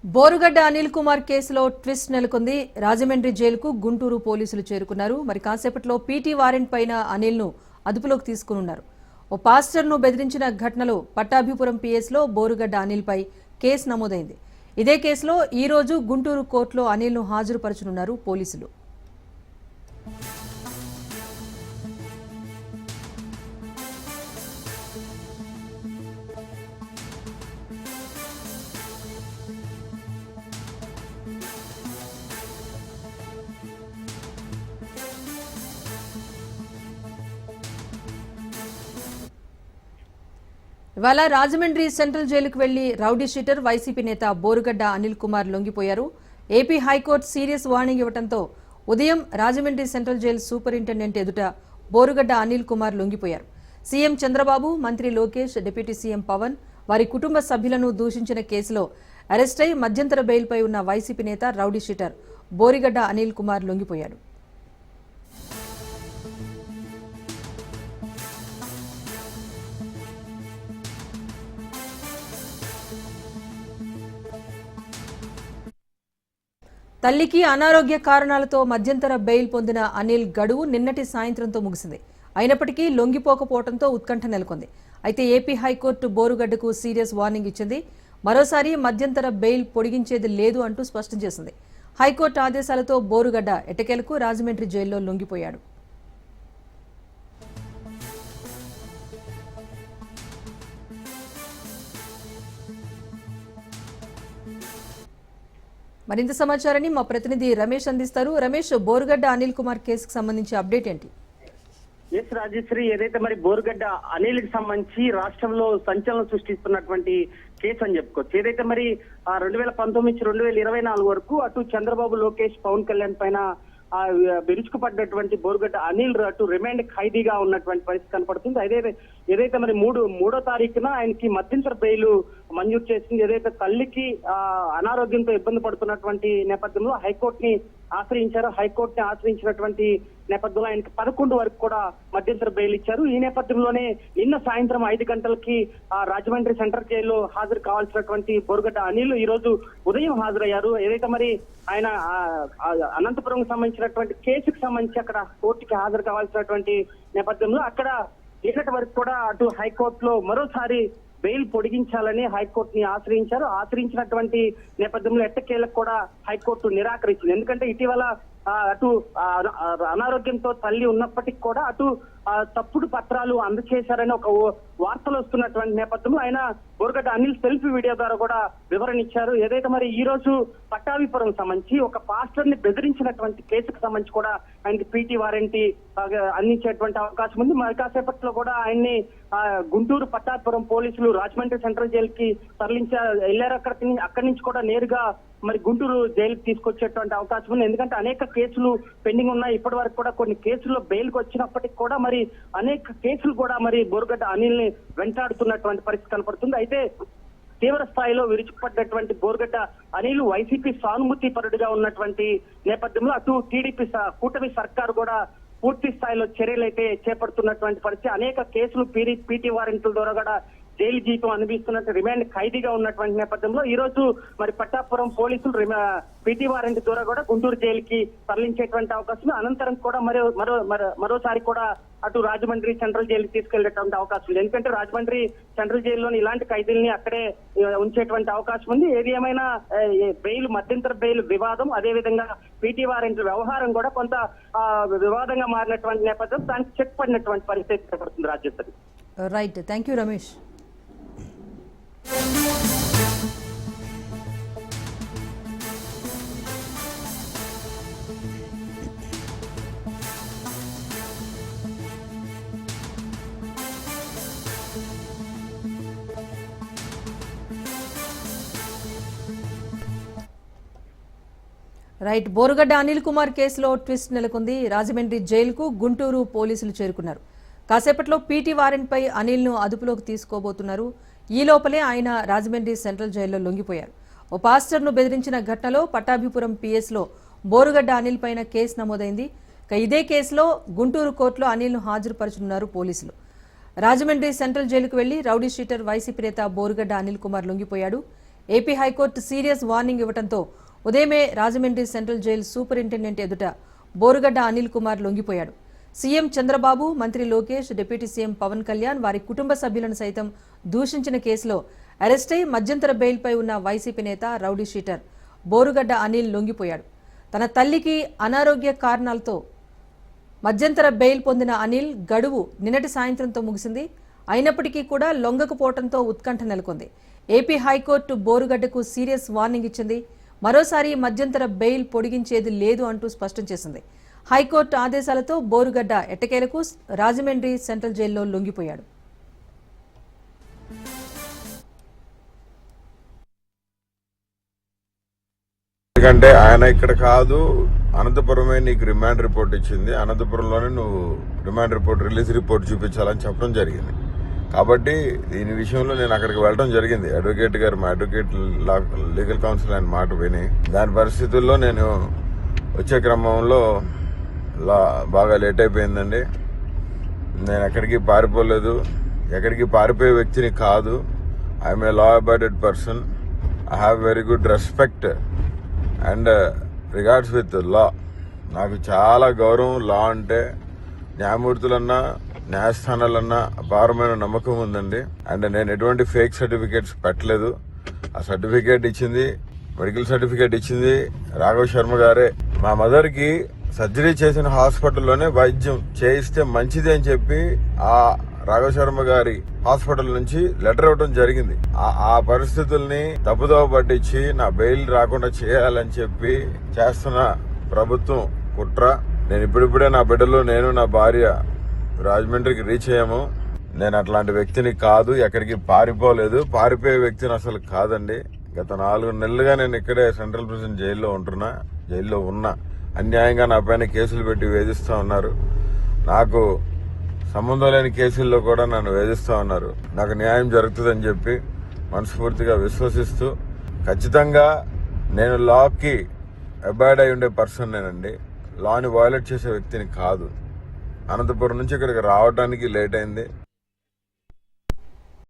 బోరుగడ్డ అనిల్ కుమార్ కేసులో ట్విస్ట్ నెలకొంది. రాజమండ్రి జైలుకు గుంటూరు పోలీసులు చేరుకున్నారు. మరి కాసేపట్లో పీటీ వారెంట్ పైన అనిల్ ను అదుపులోకి తీసుకున్నారు. ఓ పాస్టర్ ను బెదిరించిన ఘటనలో పట్టాభిపురం పిఎస్లో బోరుగడ్డ అనిల్ పై కేసు నమోదైంది. ఇదే కేసులో ఈ రోజు గుంటూరు కోర్టులో అనిల్ ను హాజరుపరచనున్నారు పోలీసులు. ఇవాళ రాజమండ్రి సెంట్రల్ జైలుకు వెళ్లి రౌడీ షీటర్ వైసీపీ నేత బోరుగడ్డ అనిల్ కుమార్ లొంగిపోయారు. ఏపీ హైకోర్టు సీరియస్ వార్నింగ్ ఇవ్వడంతో ఉదయం రాజమండ్రి సెంట్రల్ జైలు సూపరింటెండెంట్ ఎదుట బోరుగడ్డ అనిల్ కుమార్ లొంగిపోయారు. సీఎం చంద్రబాబు, మంత్రి లోకేష్, డిప్యూటీ సీఎం పవన్, వారి కుటుంబ సభ్యులను దూషించిన కేసులో అరెస్టై మధ్యంతర బెయిల్పై ఉన్న వైసీపీ నేత రౌడీ షీటర్ బోరుగడ్డ అనిల్ కుమార్ లొంగిపోయాడు. తల్లికి అనారోగ్య కారణాలతో మధ్యంతర బెయిల్ పొందిన అనిల్ గడువు నిన్నటి సాయంత్రంతో ముగిసింది. అయినప్పటికీ లొంగిపోకపోవడంతో ఉత్కంఠ నెలకొంది. అయితే ఏపీ హైకోర్టు బోరుగడ్డకు సీరియస్ వార్నింగ్ ఇచ్చింది. మరోసారి మధ్యంతర బెయిల్ పొడిగించేది లేదు అంటూ స్పష్టం చేసింది. హైకోర్టు ఆదేశాలతో బోరుగడ్డ ఎట్టకేలకు రాజమండ్రి జైల్లో లొంగిపోయాడు. మరింత సమాచారాన్ని మా ప్రతినిధి రమేష్ అందిస్తారు. రమేష్, బోరుగడ్డ అనిల్ కుమార్ కేసుకు సంబంధించి అప్డేట్ ఏంటి? ఎస్ రాజేశ్వరి, ఏదైతే మరి బోరుగడ్డ అనిల్ కి సంబంధించి రాష్ట్రంలో సంచలనం సృష్టిస్తున్నటువంటి కేసు అని చెప్పుకోవచ్చు. ఏదైతే మరి 2019 2024 వరకు అటు చంద్రబాబు, లోకేష్, పవన్ కళ్యాణ్ పైన విరుచుకుపడ్డటువంటి బోరుగడ్డ అనిల్ అటు రిమాండ్ ఖైదీగా ఉన్నటువంటి పరిస్థితి కనపడుతుంది. ఏదైతే మరి మూడో తారీఖున ఆయనకి మధ్యంతర బెయిల్ మంజూరు చేసింది. ఏదైతే తల్లికి అనారోగ్యంతో ఇబ్బంది పడుతున్నటువంటి నేపథ్యంలో హైకోర్టుని ఆశ్రయించారు. హైకోర్టుని ఆశ్రయించినటువంటి నేపథ్యంలో ఆయనకి 11 వరకు కూడా మధ్యంతర బెయిల్ ఇచ్చారు. ఈ నేపథ్యంలోనే నిన్న సాయంత్రం 5 గంటలకి రాజమండ్రి సెంట్రల్ జైల్లో హాజరు కావాల్సినటువంటి బోరుగడ్డ అనిల్ ఈ రోజు ఉదయం హాజరయ్యారు. ఏదైతే మరి ఆయన అనంతపురం సంబంధించినటువంటి కేసుకు సంబంధించి అక్కడ కోర్టుకి హాజరు కావాల్సినటువంటి నేపథ్యంలో అక్కడ నిన్నటి వరకు కూడా అటు హైకోర్టులో మరోసారి బెయిల్ పొడిగించాలని హైకోర్టుని ఆశ్రయించారు. ఆశ్రయించినటువంటి నేపథ్యంలో ఎట్టకేలకు కూడా హైకోర్టు నిరాకరించింది. ఎందుకంటే ఇటీవల అటు అనారోగ్యంతో తల్లి ఉన్నప్పటికీ కూడా అటు తప్పుడు పత్రాలు అందజేశారని ఒక వార్తలు వస్తున్నటువంటి నేపథ్యంలో ఆయన బోరుగడ్డ అనిల్ సెల్ఫీ వీడియో ద్వారా కూడా వివరణ ఇచ్చారు. ఏదైతే మరి ఈ రోజు పట్టాభిపురం సంబంధించి ఒక పాస్టర్ ని బెదిరించినటువంటి కేసుకు సంబంధించి కూడా ఆయనకి పీటీ వారెంట్ అందించేటువంటి అవకాశం ఉంది. మరి కాసేపట్లో కూడా ఆయన్ని గుంటూరు పట్టాభిపురం పోలీసులు రాజమండ్రి సెంట్రల్ జైలు కి వెళ్ళారు. అక్కడి నుంచి కూడా నేరుగా మరి గుంటూరు జైలుకి తీసుకొచ్చేటువంటి అవకాశం ఉంది. ఎందుకంటే అనేక కేసులు పెండింగ్ ఉన్నాయి. ఇప్పటి వరకు కూడా కొన్ని కేసుల్లో బెయిల్కి వచ్చినప్పటికీ కూడా మరి అనేక కేసులు కూడా మరి బోరుగడ్డ అనిల్ ని వెంటాడుతున్నటువంటి పరిస్థితి కనపడుతుంది. అయితే తీవ్ర స్థాయిలో విరుచుకుపడ్డటువంటి బోరుగడ్డ అనిల్ వైసీపీ సానుభూతి పరుడుగా ఉన్నటువంటి నేపథ్యంలో అటు టీడీపీ కూటమి సర్కారు కూడా పూర్తి స్థాయిలో చర్యలు అయితే చేపడుతున్నటువంటి పరిస్థితి. అనేక కేసులు పీటీ వారెంట్ల ద్వారా కూడా జైలు జీవితం అనుభవిస్తున్నట్టు రిమాండ్ ఖైదీగా ఉన్నటువంటి నేపథ్యంలో ఈ రోజు మరి పట్టాపురం పోలీసులు పీటీ వారెంట్ ద్వారా కూడా గుంటూరు జైలుకి తరలించేటువంటి అవకాశం, అనంతరం కూడా మరోసారి కూడా అటు రాజమండ్రి సెంట్రల్ జైలుకి తీసుకెళ్లేటువంటి అవకాశం ఉంది. ఎందుకంటే రాజమండ్రి సెంట్రల్ జైల్లోని ఇలాంటి ఖైదీల్ని అక్కడే ఉంచేటువంటి అవకాశం ఉంది. ఏది ఏమైనా బెయిల్ మధ్యంతర బెయిల్ వివాదం, అదేవిధంగా పీటీ వారెంట్ వ్యవహారం కూడా కొంత వివాదంగా మారినటువంటి నేపథ్యం దానికి చెక్ పడినటువంటి పరిస్థితి ఏర్పడుతుంది. Rajya Sabha right, thank you Ramesh. Right, Borugadda Anil Kumar కేసులో ట్విస్ట్ నెలకొంది. రాజమండ్రి జైలుకు గుంటూరు పోలీసులు చేరుకున్నారు. కాసేపట్లో పీటీ వారెంట్ పై అనిల్ ను అదుపులోకి తీసుకోబోతున్నారు. ఈ లోపలే ఆయన రాజమండ్రి సెంట్రల్ జైల్లో లొంగిపోయారు. ఓ పాస్టర్ ను బెదిరించిన ఘటనలో పట్టాభిపురం పిఎస్లో బోరుగడ్డ అనిల్ పైన కేసు నమోదైంది. ఇదే కేసులో గుంటూరు కోర్టులో అనిల్ ను హాజరుపరచనున్నారు పోలీసులు. రాజమండ్రి సెంట్రల్ జైలుకు వెళ్లి రౌడీ షీటర్ వైసీపీ నేత బోరుగడ్డ అనిల్ కుమార్ లొంగిపోయాడు. ఏపీ హైకోర్టు సీరియస్ వార్నింగ్ ఇవ్వడంతో ఉదయమే రాజమండ్రి సెంట్రల్ జైలు సూపరింటెండెంట్ ఎదుట బోరుగడ్డ అనిల్ కుమార్ లొంగిపోయాడు. సీఎం చంద్రబాబు, మంత్రి లోకేష్, డిప్యూటీ సీఎం పవన్ కళ్యాణ్ వారి కుటుంబ సభ్యులను సైతం దూషించిన కేసులో అరెస్టై మధ్యంతర బెయిల్పై ఉన్న వైసీపీ నేత రౌడీ షీటర్ బోరుగడ్డ అనిల్ లొంగిపోయాడు. తన తల్లికి అనారోగ్య కారణాలతో మధ్యంతర బెయిల్ పొందిన అనిల్ గడువు నిన్నటి సాయంత్రంతో ముగిసింది. అయినప్పటికీ కూడా లొంగకపోవడంతో ఉత్కంఠ నెలకొంది. ఏపీ హైకోర్టు బోరుగడ్డకు సీరియస్ వార్నింగ్ ఇచ్చింది. మరోసారి మధ్యంతర బెయిల్ పొడిగించేది లేదు అంటూ స్పష్టం చేసింది. హైకోర్టు ఆదేశాలతో బోరుగడ్డ ఎట్టకేలకు రాజమండ్రి సెంట్రల్ జైల్లో లొంగిపోయాడు. ఎందుకంటే ఆయన ఇక్కడ కాదు, అనంతపురమే నీకు రిమాండ్ రిపోర్ట్ ఇచ్చింది, అనంతపురంలోనే నువ్వు రిమాండ్ రిపోర్ట్ రిలీజ్ రిపోర్ట్ చూపించాలని చెప్పడం జరిగింది. కాబట్టి దీని విషయంలో నేను అక్కడికి వెళ్ళడం జరిగింది. అడ్వకేట్ గారు, మా అడ్వకేట్ లీగల్ కౌన్సిల్ ఆయన మాట విని, దాని పరిస్థితుల్లో నేను వచ్చే క్రమంలో బాగా లేట్ అయిపోయిందండి. నేను ఎక్కడికి పారిపోలేదు, ఎక్కడికి పారిపోయే వ్యక్తిని కాదు. I'm a law abided person. I have very good respect and regards with law. నాకు చాలా గౌరవం లా అంటే. న్యాయమూర్తులన్నా న్యాయస్థానాలన్నా అపారమైన నమ్మకం ఉందండి. అండ్ నేను ఎటువంటి ఫేక్ సర్టిఫికేట్స్ పెట్టలేదు. ఆ సర్టిఫికేట్ ఇచ్చింది, మెడికల్ సర్టిఫికేట్ ఇచ్చింది రాఘవ్ శర్మ గారే. మా మదర్కి సర్జరీ చేసిన హాస్పిటల్లోనే వైద్యం చేయిస్తే మంచిది అని చెప్పి ఆ రాఘవ్ శర్మ గారి హాస్పిటల్ నుంచి లెటర్ ఇవ్వడం జరిగింది. ఆ పరిస్థితుల్ని తప్పుదోవ పట్టించి నా బెయిల్ రాకుండా చేయాలని చెప్పి చేస్తున్న ప్రభుత్వం కుట్ర. నేను ఇప్పుడిప్పుడే నా బిడ్డలు, నేను నా భార్య రాజమండ్రికి రీచ్ అయ్యాము. నేను అట్లాంటి వ్యక్తిని కాదు, ఎక్కడికి పారిపోలేదు, పారిపోయే వ్యక్తిని అసలు కాదండి. గత 4 నెలలుగా నేను ఇక్కడే సెంట్రల్ ప్రిజన్ జైల్లో ఉన్నా. అన్యాయంగా నా పైన కేసులు పెట్టి వేధిస్తూ ఉన్నారు. నాకు సంబంధం లేని కేసుల్లో కూడా నన్ను వేధిస్తూ ఉన్నారు. నాకు న్యాయం జరుగుతుందని చెప్పి మనస్ఫూర్తిగా విశ్వసిస్తూ, ఖచ్చితంగా నేను లాకి అబాయిడ్ అయి ఉండే పర్సన్ నేనండి. లాని వయోలేట్ చేసే వ్యక్తిని కాదు. అనంతపురం నుంచి ఇక్కడికి రావడానికి లేట్ అయింది.